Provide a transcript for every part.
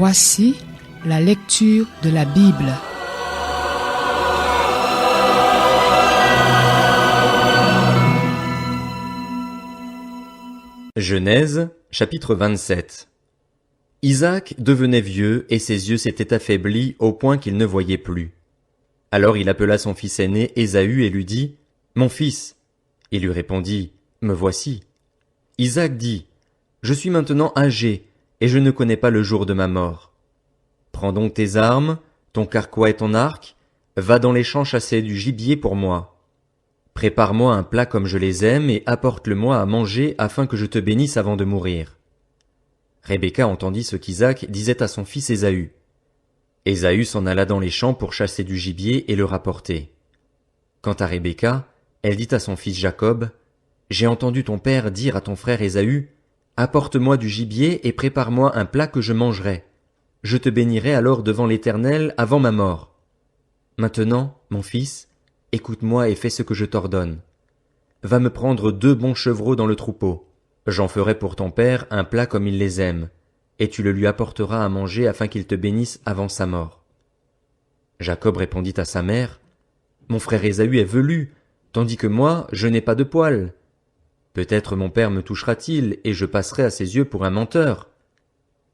Voici la lecture de la Bible. Genèse, chapitre 27. Isaac devenait vieux et ses yeux s'étaient affaiblis au point qu'il ne voyait plus. Alors il appela son fils aîné Ésaü et lui dit : « Mon fils. » Il lui répondit : « Me voici. » Isaac dit : « Je suis maintenant âgé et je ne connais pas le jour de ma mort. Prends donc tes armes, ton carquois et ton arc, va dans les champs chasser du gibier pour moi. Prépare-moi un plat comme je les aime et apporte-le-moi à manger afin que je te bénisse avant de mourir. » Rebecca entendit ce qu'Isaac disait à son fils Ésaü. Ésaü s'en alla dans les champs pour chasser du gibier et le rapporter. Quant à Rebecca, elle dit à son fils Jacob : « J'ai entendu ton père dire à ton frère Ésaü : apporte-moi du gibier et prépare-moi un plat que je mangerai. Je te bénirai alors devant l'Éternel avant ma mort. Maintenant, mon fils, écoute-moi et fais ce que je t'ordonne. Va me prendre 2 bons chevreaux dans le troupeau. J'en ferai pour ton père un plat comme il les aime, et tu le lui apporteras à manger afin qu'il te bénisse avant sa mort. » Jacob répondit à sa mère : « Mon frère Ésaü est velu, tandis que moi, je n'ai pas de poils. Peut-être mon père me touchera-t-il, et je passerai à ses yeux pour un menteur.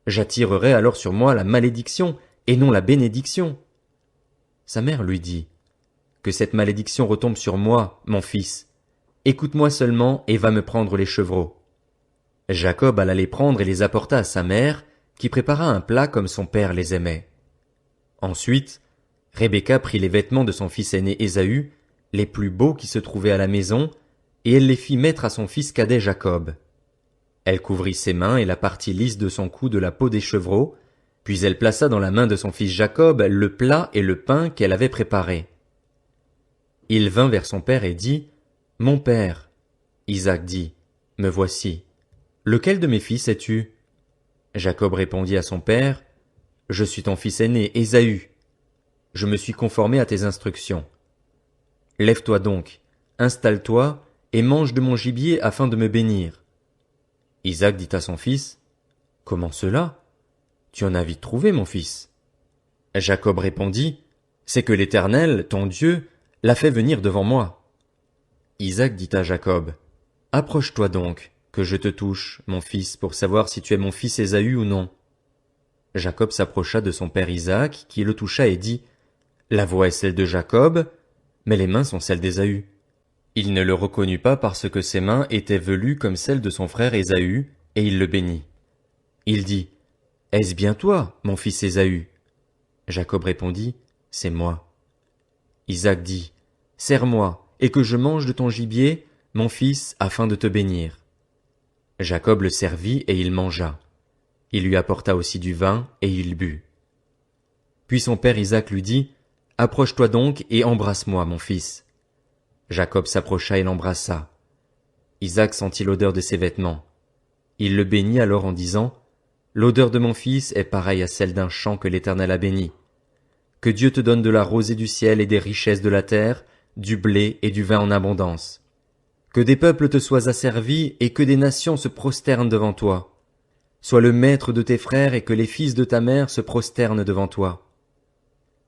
J'attirerai alors sur moi la malédiction, et non la bénédiction. » Sa mère lui dit : « Que cette malédiction retombe sur moi, mon fils. Écoute-moi seulement, et va me prendre les chevreaux. » Jacob alla les prendre et les apporta à sa mère, qui prépara un plat comme son père les aimait. Ensuite, Rebecca prit les vêtements de son fils aîné Ésaü, les plus beaux qui se trouvaient à la maison, et elle les fit mettre à son fils cadet Jacob. Elle couvrit ses mains et la partie lisse de son cou de la peau des chevreaux, puis elle plaça dans la main de son fils Jacob le plat et le pain qu'elle avait préparés. Il vint vers son père et dit : « Mon père. » Isaac dit : « Me voici. Lequel de mes fils es-tu ? » Jacob répondit à son père : « Je suis ton fils aîné, Ésaü. Je me suis conformé à tes instructions. Lève-toi donc, installe-toi, et mange de mon gibier afin de me bénir. » Isaac dit à son fils : « Comment cela ? Tu en as vite trouvé, mon fils. » Jacob répondit : « C'est que l'Éternel, ton Dieu, l'a fait venir devant moi. » Isaac dit à Jacob : « Approche-toi donc, que je te touche, mon fils, pour savoir si tu es mon fils Ésaü ou non. » Jacob s'approcha de son père Isaac, qui le toucha et dit : « La voix est celle de Jacob, mais les mains sont celles d'Ésaü. » Il ne le reconnut pas parce que ses mains étaient velues comme celles de son frère Ésaü, et il le bénit. Il dit : « Est-ce bien toi, mon fils Ésaü ? » Jacob répondit : « C'est moi. » Isaac dit : « Serre-moi, et que je mange de ton gibier, mon fils, afin de te bénir. » Jacob le servit et il mangea. Il lui apporta aussi du vin et il but. Puis son père Isaac lui dit : « Approche-toi donc et embrasse-moi, mon fils. » Jacob s'approcha et l'embrassa. Isaac sentit l'odeur de ses vêtements. Il le bénit alors en disant : « L'odeur de mon fils est pareille à celle d'un champ que l'Éternel a béni. Que Dieu te donne de la rosée du ciel et des richesses de la terre, du blé et du vin en abondance. Que des peuples te soient asservis et que des nations se prosternent devant toi. Sois le maître de tes frères et que les fils de ta mère se prosternent devant toi.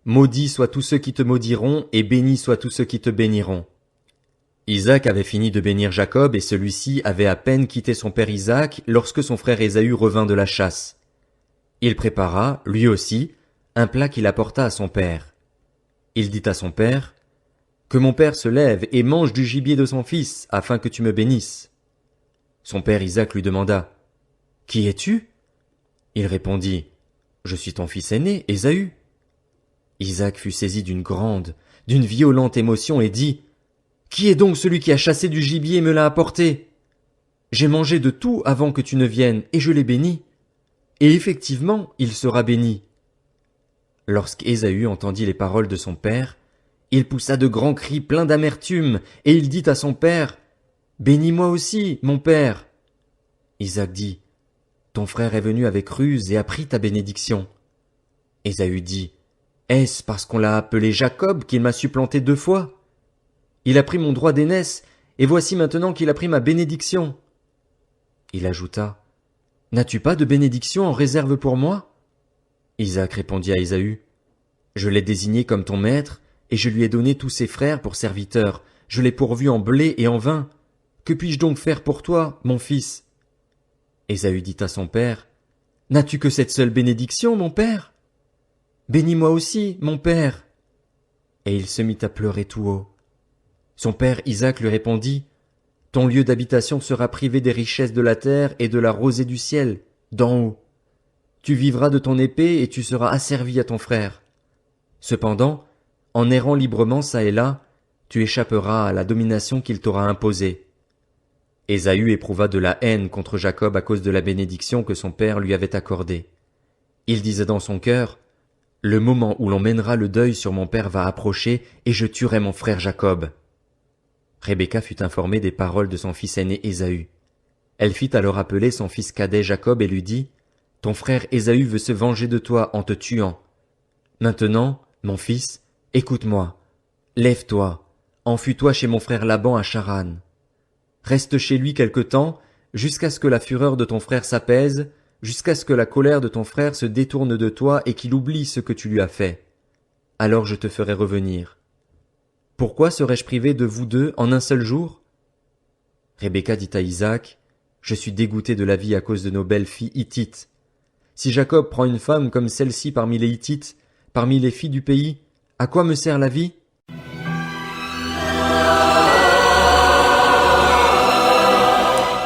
Maudits soient tous ceux qui te maudiront et bénis soient tous ceux qui te béniront. » Isaac avait fini de bénir Jacob et celui-ci avait à peine quitté son père Isaac lorsque son frère Ésaü revint de la chasse. Il prépara, lui aussi, un plat qu'il apporta à son père. Il dit à son père : « Que mon père se lève et mange du gibier de son fils, afin que tu me bénisses. » Son père Isaac lui demanda : « Qui es-tu ? » Il répondit : « Je suis ton fils aîné, Ésaü. » Isaac fut saisi d'une violente émotion et dit : « Qui est donc celui qui a chassé du gibier et me l'a apporté ? J'ai mangé de tout avant que tu ne viennes, et je l'ai béni. Et effectivement, il sera béni. » Lorsqu'Ésaü entendit les paroles de son père, il poussa de grands cris pleins d'amertume, et il dit à son père : « Bénis-moi aussi, mon père. » Isaac dit : « Ton frère est venu avec ruse et a pris ta bénédiction. » Ésaü dit : « Est-ce parce qu'on l'a appelé Jacob qu'il m'a supplanté 2 fois ? Il a pris mon droit d'aînesse, et voici maintenant qu'il a pris ma bénédiction. » Il ajouta : « N'as-tu pas de bénédiction en réserve pour moi ? Isaac répondit à Ésaü, je l'ai désigné comme ton maître, et je lui ai donné tous ses frères pour serviteurs, je l'ai pourvu en blé et en vin. Que puis-je donc faire pour toi, mon fils? Ésaü dit à son père, n'as-tu que cette seule bénédiction, mon père? Bénis-moi aussi, mon père. Et il se mit à pleurer tout haut. Son père Isaac lui répondit, ton lieu d'habitation sera privé des richesses de la terre et de la rosée du ciel, d'en haut. Tu vivras de ton épée et tu seras asservi à ton frère. Cependant, en errant librement çà et là, tu échapperas à la domination qu'il t'aura imposée. Ésaü éprouva de la haine contre Jacob à cause de la bénédiction que son père lui avait accordée. Il disait dans son cœur, le moment où l'on mènera le deuil sur mon père va approcher et je tuerai mon frère Jacob. Rebecca fut informée des paroles de son fils aîné Ésaü. Elle fit alors appeler son fils cadet Jacob et lui dit, ton frère Ésaü veut se venger de toi en te tuant. Maintenant, mon fils, écoute-moi. Lève-toi, enfuis-toi chez mon frère Laban à Charan. Reste chez lui quelque temps, jusqu'à ce que la fureur de ton frère s'apaise, jusqu'à ce que la colère de ton frère se détourne de toi et qu'il oublie ce que tu lui as fait. Alors je te ferai revenir. Pourquoi serais-je privé de vous deux en un seul jour? Rebecca dit à Isaac, je suis dégoûtée de la vie à cause de nos belles filles hittites. Si Jacob prend une femme comme celle-ci parmi les Hittites, parmi les filles du pays, à quoi me sert la vie?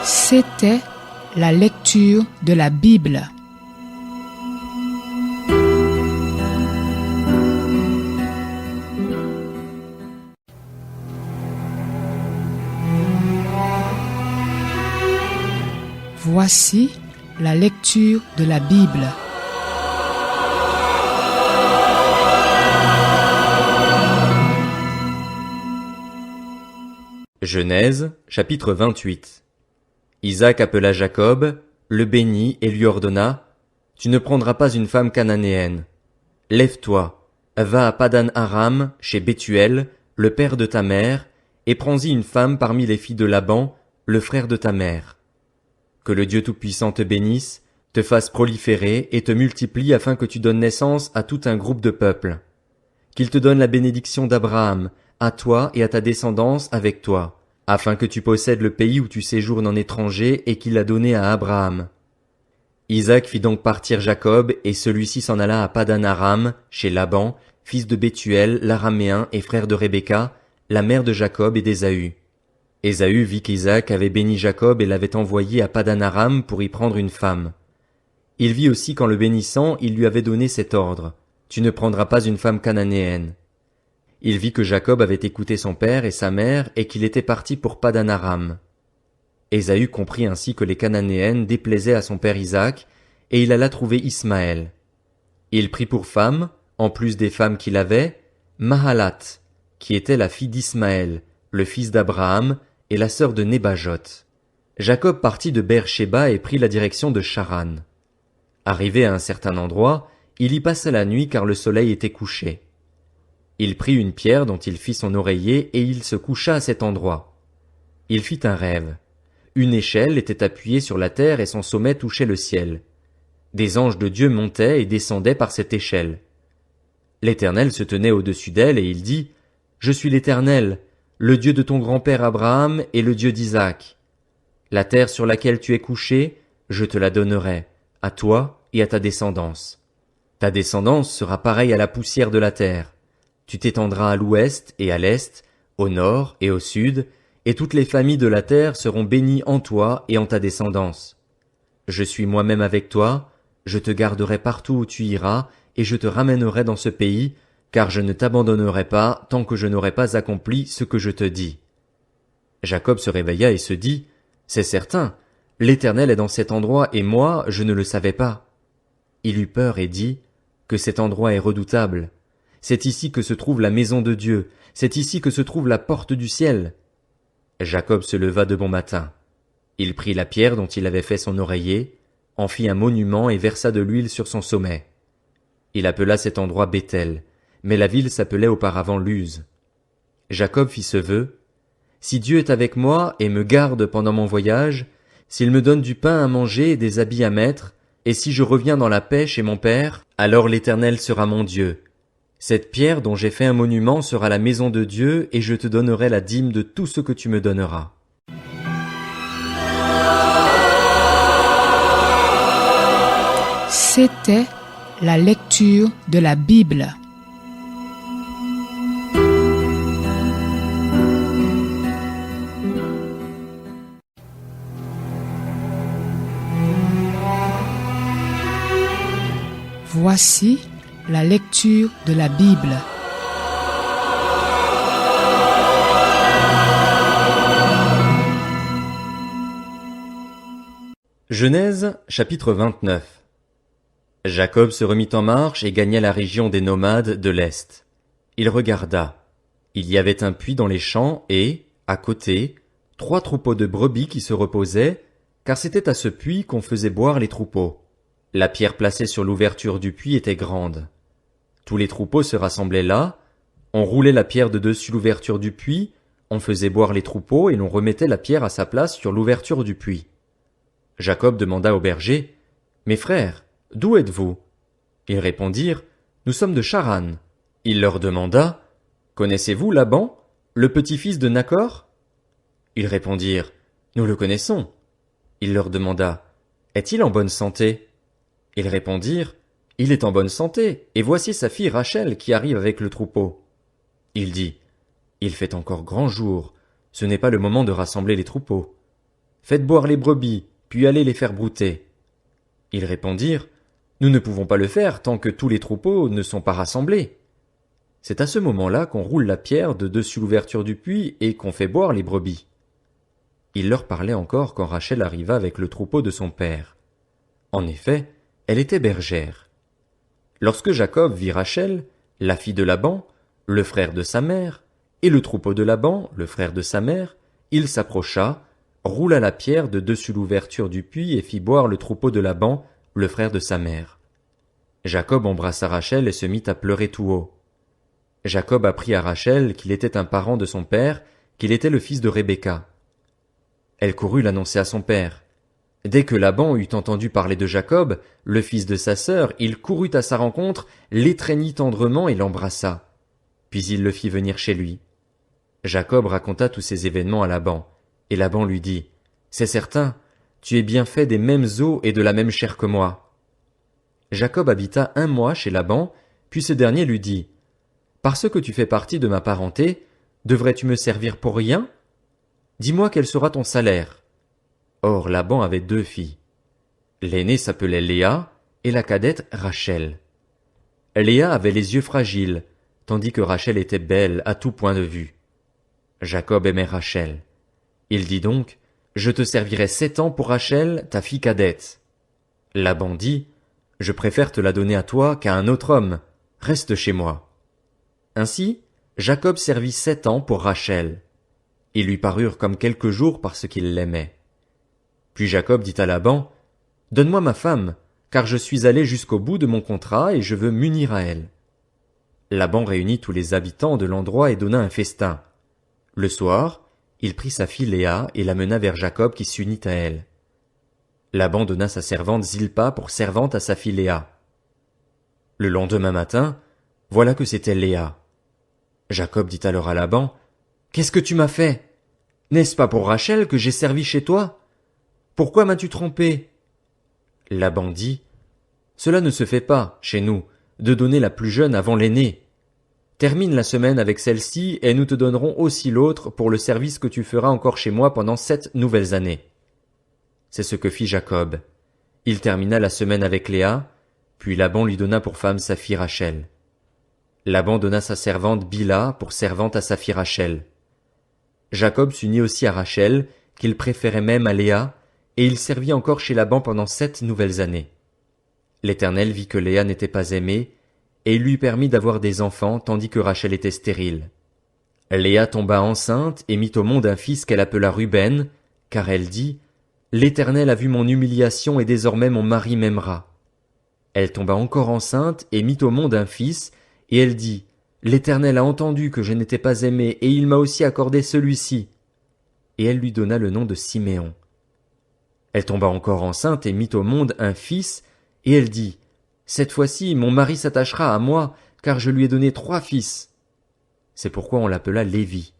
C'était la lecture de la Bible. Voici la lecture de la Bible. Genèse, chapitre 28. Isaac appela Jacob, le bénit et lui ordonna, « Tu ne prendras pas une femme cananéenne. Lève-toi, va à Padan Aram, chez Bethuel, le père de ta mère, et prends-y une femme parmi les filles de Laban, le frère de ta mère. Que le Dieu Tout-Puissant te bénisse, te fasse proliférer et te multiplie afin que tu donnes naissance à tout un groupe de peuples. Qu'il te donne la bénédiction d'Abraham, à toi et à ta descendance avec toi, afin que tu possèdes le pays où tu séjournes en étranger et qu'il a donné à Abraham. » Isaac fit donc partir Jacob, et celui-ci s'en alla à Padan Aram, chez Laban, fils de Bethuel, l'Araméen et frère de Rebecca, la mère de Jacob et d'Ésaü. Ésaü vit qu'Isaac avait béni Jacob et l'avait envoyé à Padan Aram pour y prendre une femme. Il vit aussi qu'en le bénissant, il lui avait donné cet ordre, « Tu ne prendras pas une femme cananéenne. » Il vit que Jacob avait écouté son père et sa mère et qu'il était parti pour Padan Aram. Ésaü comprit ainsi que les Cananéennes déplaisaient à son père Isaac, et il alla trouver Ismaël. Il prit pour femme, en plus des femmes qu'il avait, Mahalat, qui était la fille d'Ismaël, le fils d'Abraham, et la sœur de Nébajot. Jacob partit de Beer-Shéba et prit la direction de Charan. Arrivé à un certain endroit, il y passa la nuit car le soleil était couché. Il prit une pierre dont il fit son oreiller et il se coucha à cet endroit. Il fit un rêve. Une échelle était appuyée sur la terre et son sommet touchait le ciel. Des anges de Dieu montaient et descendaient par cette échelle. L'Éternel se tenait au-dessus d'elle et il dit, « Je suis l'Éternel, le Dieu de ton grand-père Abraham et le Dieu d'Isaac. La terre sur laquelle tu es couché, je te la donnerai, à toi et à ta descendance. Ta descendance sera pareille à la poussière de la terre. Tu t'étendras à l'ouest et à l'est, au nord et au sud, et toutes les familles de la terre seront bénies en toi et en ta descendance. Je suis moi-même avec toi, je te garderai partout où tu iras, et je te ramènerai dans ce pays, car je ne t'abandonnerai pas tant que je n'aurai pas accompli ce que je te dis. » Jacob se réveilla et se dit, « C'est certain, l'Éternel est dans cet endroit et moi, je ne le savais pas. » Il eut peur et dit, « Que cet endroit est redoutable. C'est ici que se trouve la maison de Dieu, c'est ici que se trouve la porte du ciel. » Jacob se leva de bon matin. Il prit la pierre dont il avait fait son oreiller, en fit un monument et versa de l'huile sur son sommet. Il appela cet endroit Béthel, mais la ville s'appelait auparavant Luz. Jacob fit ce vœu, « Si Dieu est avec moi et me garde pendant mon voyage, s'il me donne du pain à manger et des habits à mettre, et si je reviens dans la paix chez mon père, alors l'Éternel sera mon Dieu. Cette pierre dont j'ai fait un monument sera la maison de Dieu, et je te donnerai la dîme de tout ce que tu me donneras. C'était la lecture de la Bible. Voici la lecture de la Bible. Genèse, chapitre 29. Jacob se remit en marche et gagna la région des nomades de l'Est. Il regarda. Il y avait un puits dans les champs et, à côté, 3 troupeaux de brebis qui se reposaient, car c'était à ce puits qu'on faisait boire les troupeaux. La pierre placée sur l'ouverture du puits était grande. Tous les troupeaux se rassemblaient là, on roulait la pierre de dessus l'ouverture du puits, on faisait boire les troupeaux et l'on remettait la pierre à sa place sur l'ouverture du puits. Jacob demanda au berger, « Mes frères, d'où êtes-vous » Ils répondirent, « Nous sommes de Charan. » Il leur demanda, « Connaissez-vous Laban, le petit-fils de Nacor » Ils répondirent, « Nous le connaissons. » Il leur demanda, « Est-il en bonne santé » Ils répondirent, « Il est en bonne santé, et voici sa fille Rachel qui arrive avec le troupeau. » Il dit, « Il fait encore grand jour, ce n'est pas le moment de rassembler les troupeaux. Faites boire les brebis, puis allez les faire brouter. » Ils répondirent, « Nous ne pouvons pas le faire tant que tous les troupeaux ne sont pas rassemblés. » C'est à ce moment-là qu'on roule la pierre de dessus l'ouverture du puits et qu'on fait boire les brebis. Il leur parlait encore quand Rachel arriva avec le troupeau de son père. En effet, elle était bergère. Lorsque Jacob vit Rachel, la fille de Laban, le frère de sa mère, et le troupeau de Laban, le frère de sa mère, il s'approcha, roula la pierre de dessus l'ouverture du puits et fit boire le troupeau de Laban, le frère de sa mère. Jacob embrassa Rachel et se mit à pleurer tout haut. Jacob apprit à Rachel qu'il était un parent de son père, qu'il était le fils de Rebecca. Elle courut l'annoncer à son père. Dès que Laban eut entendu parler de Jacob, le fils de sa sœur, il courut à sa rencontre, l'étreignit tendrement et l'embrassa. Puis il le fit venir chez lui. Jacob raconta tous ces événements à Laban, et Laban lui dit, « C'est certain, tu es bien fait des mêmes os et de la même chair que moi. » Jacob habita 1 mois chez Laban, puis ce dernier lui dit, « Parce que tu fais partie de ma parenté, devrais-tu me servir pour rien? Dis-moi quel sera ton salaire. » Or Laban avait 2 filles. L'aînée s'appelait Léa, et la cadette Rachel. Léa avait les yeux fragiles, tandis que Rachel était belle à tout point de vue. Jacob aimait Rachel. Il dit donc, « Je te servirai 7 ans pour Rachel, ta fille cadette. » Laban dit, « Je préfère te la donner à toi qu'à un autre homme. Reste chez moi. » Ainsi, Jacob servit 7 ans pour Rachel. Ils lui parurent comme quelques jours parce qu'il l'aimait. Puis Jacob dit à Laban, « Donne-moi ma femme, car je suis allé jusqu'au bout de mon contrat et je veux m'unir à elle. » Laban réunit tous les habitants de l'endroit et donna un festin. Le soir, il prit sa fille Léa et la mena vers Jacob qui s'unit à elle. Laban donna sa servante Zilpa pour servante à sa fille Léa. Le lendemain matin, voilà que c'était Léa. Jacob dit alors à Laban, « Qu'est-ce que tu m'as fait? N'est-ce pas pour Rachel que j'ai servi chez toi? Pourquoi m'as-tu trompé? » Laban dit, « Cela ne se fait pas, chez nous, de donner la plus jeune avant l'aînée. Termine la semaine avec celle-ci et nous te donnerons aussi l'autre pour le service que tu feras encore chez moi pendant 7 nouvelles années. » C'est ce que fit Jacob. Il termina la semaine avec Léa, puis Laban lui donna pour femme sa fille Rachel. Laban donna sa servante Bila pour servante à sa fille Rachel. Jacob s'unit aussi à Rachel, qu'il préférait même à Léa, et il servit encore chez Laban pendant 7 nouvelles années. L'Éternel vit que Léa n'était pas aimée, et il lui permit d'avoir des enfants tandis que Rachel était stérile. Léa tomba enceinte et mit au monde un fils qu'elle appela Ruben, car elle dit, « L'Éternel a vu mon humiliation et désormais mon mari m'aimera. » Elle tomba encore enceinte et mit au monde un fils, et elle dit, « L'Éternel a entendu que je n'étais pas aimée, et il m'a aussi accordé celui-ci. » Et elle lui donna le nom de Siméon. Elle tomba encore enceinte et mit au monde un fils, Et elle dit, cette fois-ci, mon mari s'attachera à moi, car je lui ai donné 3 fils. C'est pourquoi on l'appela Lévi.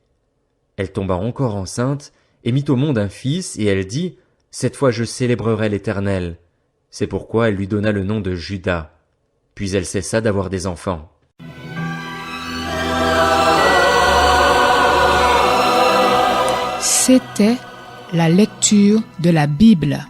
Elle tomba encore enceinte, et mit au monde un fils, et elle dit, cette fois je célébrerai l'Éternel. C'est pourquoi elle lui donna le nom de Juda. Puis elle cessa d'avoir des enfants. C'était la lecture de la Bible.